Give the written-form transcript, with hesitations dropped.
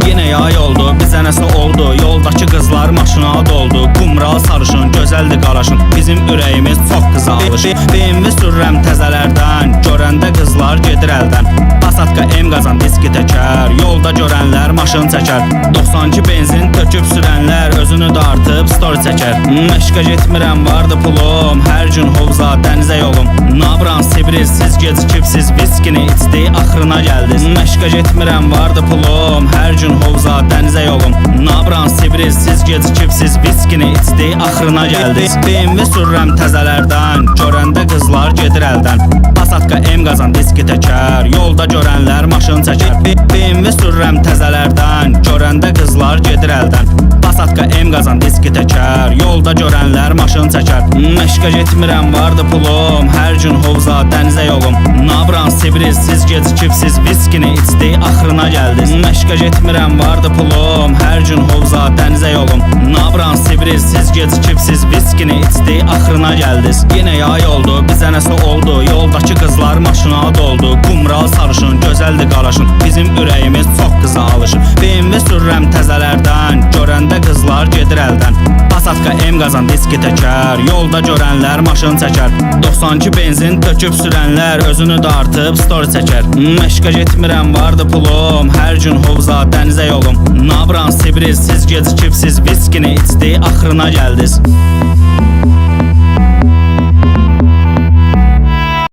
Yine yay oldu, bizə nəsə oldu. Yoldakı qızlar maşına doldu. Qumral sarışın, gözəldir qaraşın. Bizim ürəyimiz çox qıza alışır. BMW sürrəm təzələrdən, görəndə qızlar gedir əldən. Pasatka M qazan diski təkər, yolda görənlər maşın çəkər. 92 benzin töküb sürənlər özünü dartıb story çəkər. Məşqə getmirəm, vardı pulum, hər gün hovza dənizə yolum. Nabran Sibriz, siz gecikibsiz, viskini içdi, axırına gəldiniz. Məşqə getmirəm, vardı pulum, hər gün hovza dənizə yolum. Nabran Sibriz, siz gecikibsiz, viskini içdi, axırına gəldiniz. BMW sürrəm təzələrdən, görəndə qızlar gedir əldən. Pasatka M qazan diski təkər, yolda görənlər maşın çəkər. BMW sürrəm təzələrdən, görəndə qızlar gedir əldən. Pasatka M qazan diski təkər, yolda görənlər maşın çəkər. Məşqə getmirəm, vardı pulum, hər gün hovza dənizə yolum. Nabran Sibriz, siz gecikibsiz, viskini içdi, axırına gəldiniz. Məşqə getmirəm, vardı pulum, hər gün hovza dənizə yolum. Nabran Sibriz, siz gecikibsiz, viskini içdi, axırına gəldiniz. Yenə yay oldu, bizə nəsə oldu. Yoldakı qızlar maşına doldu. Qumral sarışın, gözəldir qaraşın. Bizim ürəyimiz çox qıza alışır. BMW sürrəm təzələrdən, görəndə qızlar gedir əldən. Pasatka M qazan diski təkər, yolda görənlər maşın çəkər. 92 benzin töküb sürənlər özünü dartıb story çəkər. Məşqə getmirəm, vardı pulum, hər gün hovza dənizə yolum. Nabran Sibriz, siz gecikibsiz, viskini içdi, axırına gəldiniz.